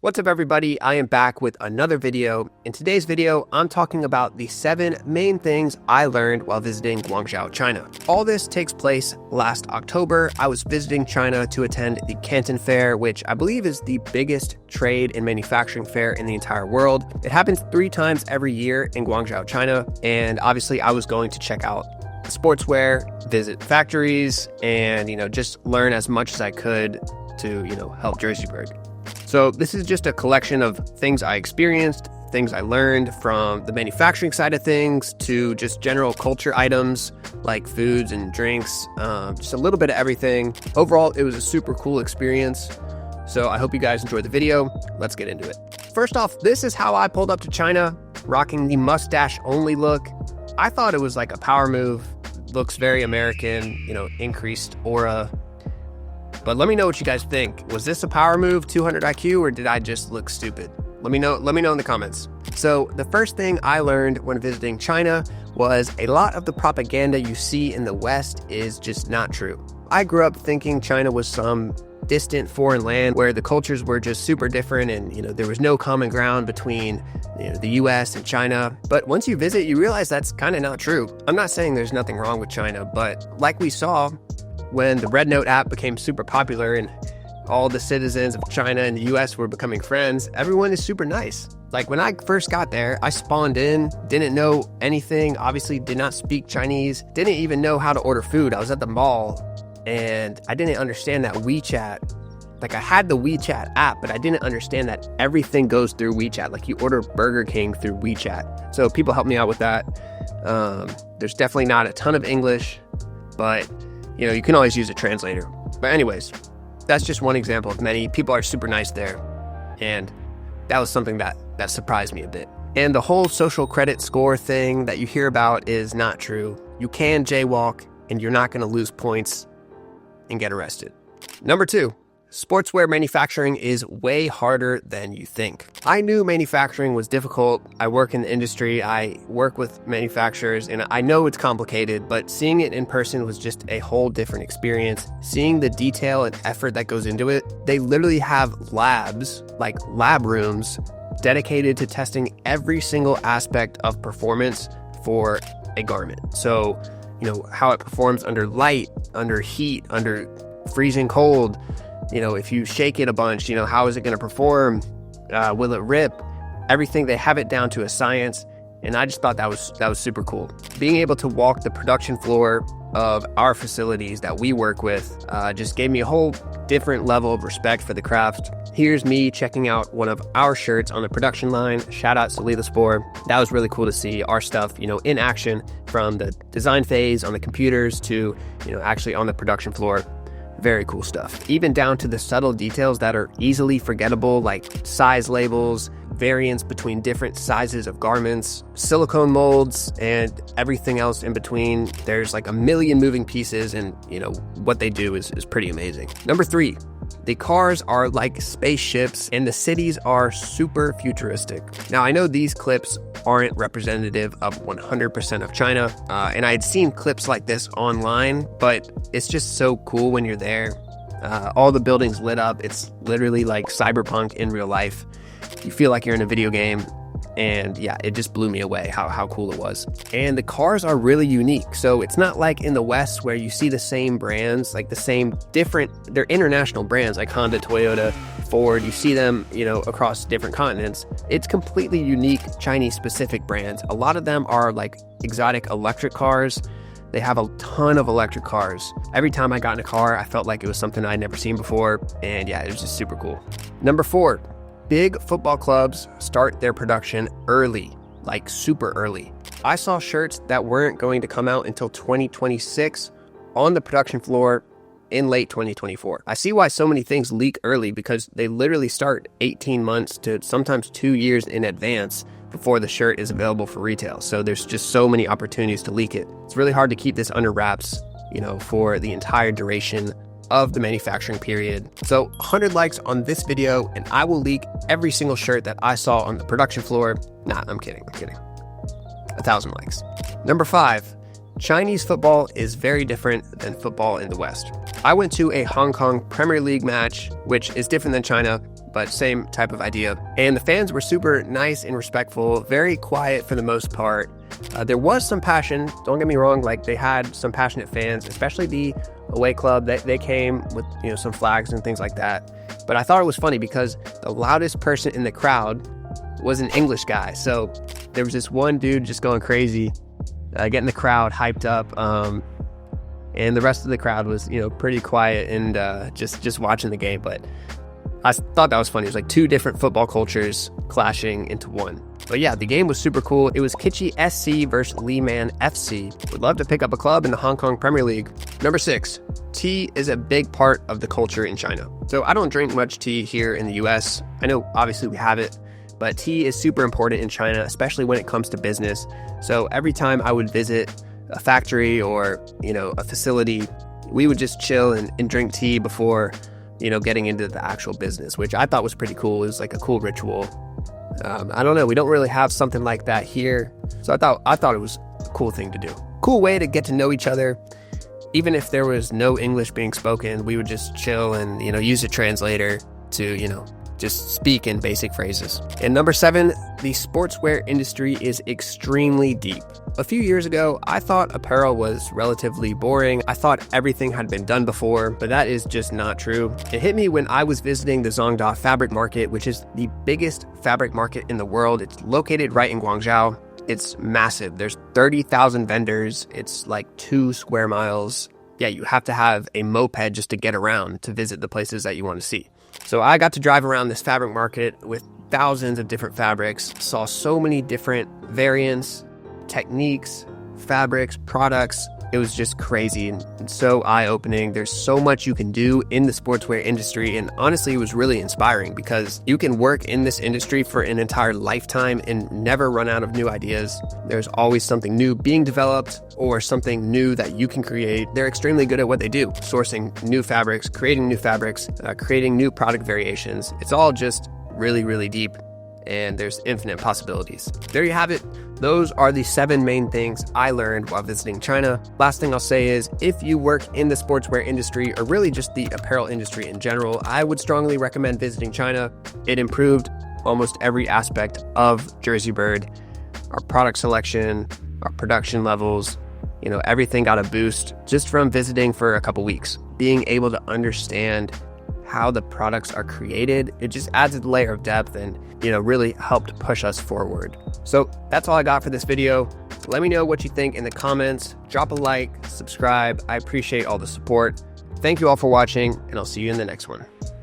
What's up everybody, I am back with another video. In today's video, I'm talking about the 7 main things I learned while visiting Guangzhou, China. All this takes place last October. I was visiting China to attend the Canton Fair, which I believe is the biggest trade and manufacturing fair in the entire world. It happens 3 times every year in Guangzhou, China, and obviously I was going to check out sportswear, visit factories, and just learn as much as I could to help JerseyBird. So this is just a collection of things I experienced, things I learned from the manufacturing side of things to just general culture items like foods and drinks, just a little bit of everything. Overall, it was a super cool experience. So I hope you guys enjoyed the video. Let's get into it. First off, this is how I pulled up to China, rocking the mustache only look. I thought it was like a power move. Looks very American, increased aura. But let me know what you guys think. Was this a power move, 200 IQ, or did I just look stupid? Let me know in the comments. So the first thing I learned when visiting China was a lot of the propaganda you see in the West is just not true. I grew up thinking China was some distant foreign land where the cultures were just super different and there was no common ground between the US and China. But once you visit, you realize that's kind of not true. I'm not saying there's nothing wrong with China, but like we saw, when the Red Note app became super popular and all the citizens of China and the US were becoming friends, everyone is super nice. Like when I first got there, I spawned in, didn't know anything, obviously did not speak Chinese, didn't even know how to order food. I was at the mall and I didn't understand that WeChat. Like I had the WeChat app, but I didn't understand that everything goes through WeChat. Like you order Burger King through WeChat. So people helped me out with that. There's definitely not a ton of English, but you can always use a translator. But anyways, that's just one example of many. People are super nice there. And that was something that surprised me a bit. And the whole social credit score thing that you hear about is not true. You can jaywalk and you're not going to lose points and get arrested. Number 2. Sportswear manufacturing is way harder than you think. I knew manufacturing was difficult. I work in the industry, I work with manufacturers, and I know it's complicated, but seeing it in person was just a whole different experience. Seeing the detail and effort that goes into it, they literally have labs, like lab rooms, dedicated to testing every single aspect of performance for a garment. So, how it performs under light, under heat, under freezing cold. If you shake it a bunch, how is it going to perform? Will it rip? Everything, they have it down to a science. And I just thought that was super cool. Being able to walk the production floor of our facilities that we work with just gave me a whole different level of respect for the craft. Here's me checking out one of our shirts on the production line. Shout out Salida Spore. That was really cool to see our stuff, in action from the design phase on the computers to, actually on the production floor. Very cool stuff. Even down to the subtle details that are easily forgettable, like size labels, variants between different sizes of garments, silicone molds, and everything else in between. There's like a million moving pieces, and what they do is pretty amazing. Number 3. The cars are like spaceships and the cities are super futuristic. Now, I know these clips aren't representative of 100% of China, and I had seen clips like this online, but it's just so cool when you're there. All the buildings lit up. It's literally like cyberpunk in real life. You feel like you're in a video game. And yeah, it just blew me away how cool it was. And the cars are really unique. So it's not like in the West where you see the same brands, like the same they're international brands like Honda, Toyota, Ford. You see them, across different continents. It's completely unique Chinese specific brands. A lot of them are like exotic electric cars. They have a ton of electric cars. Every time I got in a car, I felt like it was something I'd never seen before. And yeah, it was just super cool. Number 4. Big football clubs start their production early, like super early. I saw shirts that weren't going to come out until 2026 on the production floor in late 2024. I see why so many things leak early because they literally start 18 months to sometimes 2 years in advance before the shirt is available for retail. So there's just so many opportunities to leak it. It's really hard to keep this under wraps, for the entire duration of the manufacturing period. So 100 likes on this video and I will leak every single shirt that I saw on the production floor. Nah, I'm kidding. 1,000 likes. Number 5, Chinese football is very different than football in the West. I went to a Hong Kong Premier League match, which is different than China. but same type of idea. And the fans were super nice and respectful, very quiet for the most part. There was some passion, don't get me wrong, like they had some passionate fans, especially the away club. They came with, you know, some flags and things like that. But I thought it was funny because the loudest person in the crowd was an English guy. So there was this one dude just going crazy, getting the crowd hyped up. And the rest of the crowd was, you know, pretty quiet and just watching the game. But I thought that was funny. It was like two different football cultures clashing into one. But yeah, the game was super cool. It was Kitchee SC versus Liman FC. Would love to pick up a club in the Hong Kong Premier League. Number 6, tea is a big part of the culture in China. So I don't drink much tea here in the US. I know obviously we have it, but tea is super important in China, especially when it comes to business. So every time I would visit a factory or, you know, a facility, we would just chill and drink tea before, you know, getting into the actual business, which I thought was pretty cool. It was like a cool ritual. I don't know, we don't really have something like that here. So I thought it was a cool thing to do. Cool way to get to know each other. Even if there was no English being spoken, we would just chill and, you know, use a translator to, you know, just speak in basic phrases. And number 7, the sportswear industry is extremely deep. A few years ago, I thought apparel was relatively boring. I thought everything had been done before, but that is just not true. It hit me when I was visiting the Zongda fabric market, which is the biggest fabric market in the world. It's located right in Guangzhou. It's massive. There's 30,000 vendors. It's like 2 square miles. Yeah, you have to have a moped just to get around to visit the places that you want to see. So I got to drive around this fabric market with thousands of different fabrics, saw so many different variants, techniques, fabrics, products. It was just crazy and so eye-opening. There's so much you can do in the sportswear industry, and honestly, it was really inspiring because you can work in this industry for an entire lifetime and never run out of new ideas. There's always something new being developed or something new that you can create. They're extremely good at what they do, sourcing new fabrics, creating new product variations. It's all just really, really deep, and there's infinite possibilities. There you have it. Those are the 7 main things I learned while visiting China. Last thing I'll say is, if you work in the sportswear industry or really just the apparel industry in general, I would strongly recommend visiting China. It improved almost every aspect of JerseyBird. Our product selection, our production levels, you know, everything got a boost just from visiting for a couple weeks. Being able to understand how the products are created, it just adds a layer of depth and, you know, really helped push us forward. So that's all I got for this video. Let me know what you think in the comments. Drop a like, subscribe. I appreciate all the support. Thank you all for watching, and I'll see you in the next one.